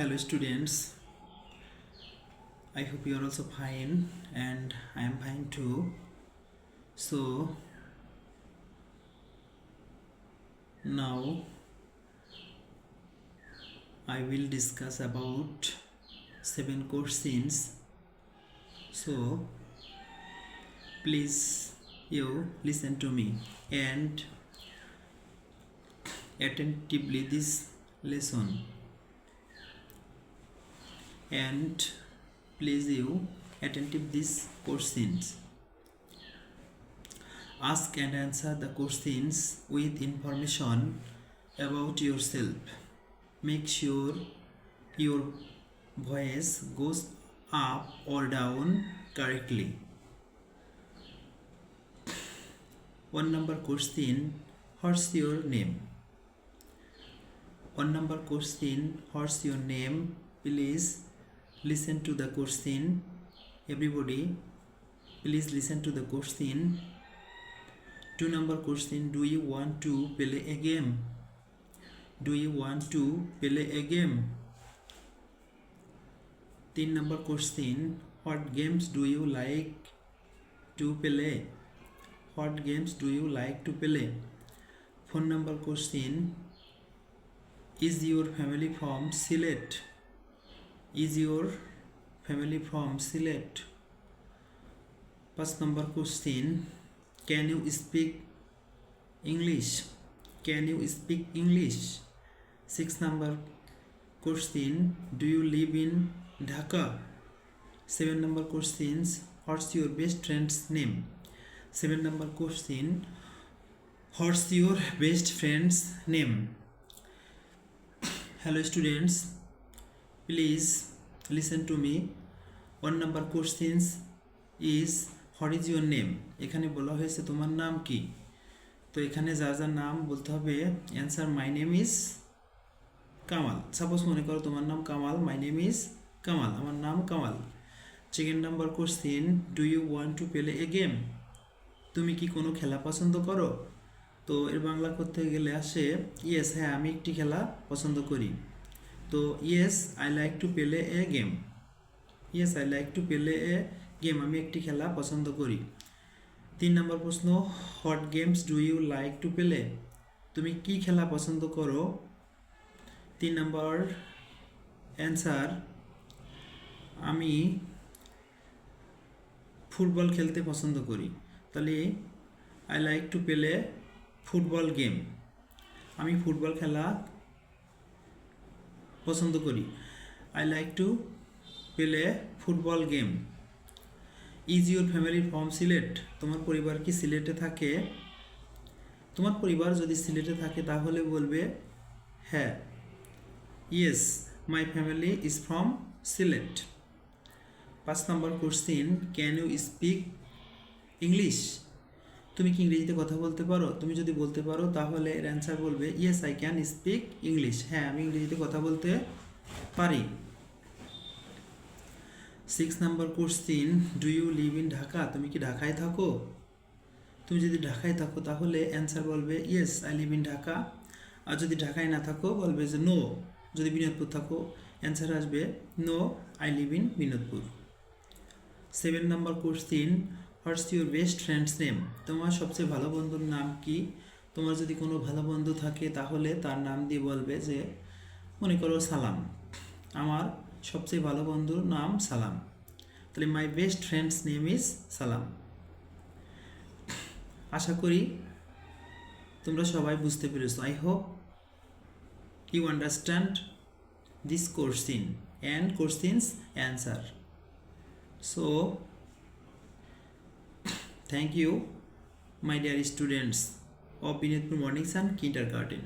Hello students, I hope you are also fine and I am fine too. So now I will discuss about 7 questions. So please you listen to me and attentively this lesson, and please you attentive these questions. Ask and answer the questions with information about yourself. Make sure your voice goes up or down correctly. 1 number question, what's your name? 1 number question, what's your name? Please listen to the question. Everybody, please listen to the question. 2 number question, do you want to play a game? Do you want to play a game? 3 number question, what games do you like to play? What games do you like to play? 4 number question, is your family from Sylhet? Is your family from Sylhet? 5 number question, can you speak English? Can you speak English? 6 number question, do you live in Dhaka? 7 number questions, what's your best friend's name? 7 number question, what's your best friend's name? Hello students, please listen to me. 1 number questions is what is your name? এখানে বলা হয়েছে তোমার নাম কি, তো এখানে যার যার নাম বলতে হবে answer my name is Kamal. Suppose মনে করো তোমার নাম Kamal, my name is Kamal, আমার নাম Kamal. Second number question, do you want to play a game? তুমি কি কোনো খেলা পছন্দ করো? তো এর বাংলা করতে গেলে আসে ইয়েস, হ্যাঁ আমি একটি খেলা পছন্দ করি। তো yes I like to play a game, yes I like to play a game, আমি একটি খেলা পছন্দ করি। 3 নম্বর প্রশ্ন, what games do you like to play? তুমি কি খেলা পছন্দ করো? 3 নম্বর অ্যান্সার, আমি ফুটবল খেলতে পছন্দ করি। তাহলে I like to play football game, আমি ফুটবল খেলা পছন্দ করি। I like to play football game. Is your family from Sylhet? তোমার পরিবার কি সিলেটে থাকে? তোমার পরিবার যদি সিলেটে থাকে তাহলে বলবে হ্যাঁ, yes my family is from Sylhet. 5 নম্বর question, can you speak English? তুমি কি ইংরেজিতে কথা বলতে পারো? তুমি যদি বলতে পারো তাহলে এর অ্যান্সার বলবে yes I can speak English, হ্যাঁ আমি ইংরেজিতে কথা বলতে পারি। 6 number question, do you live in Dhaka? তুমি কি ঢাকায় থাকো? তুমি যদি ঢাকায় থাকো তাহলে অ্যান্সার বলবে yes I live in Dhaka. আর যদি ঢাকায় না থাকো বলবে যে নো। যদি বিনোদপুর থাকো অ্যান্সার আসবে no I live in Binodpur. 7 নম্বর question, what's your best friend's name? তোমার সবচেয়ে ভালো বন্ধুর নাম কি? তোমার যদি কোনো ভালো বন্ধু থাকে তাহলে তার নাম দিয়ে বলবে যে মনে করো সালাম, আমার সবচেয়ে ভালো বন্ধুর নাম সালাম, তাহলে my best friend's name is Salam. আশা করি তোমরা সবাই বুঝতে পেরেছো। I hope you understand this question and questions answer. So thank you my dear students of Binetpur Morning Sun Kindergarten.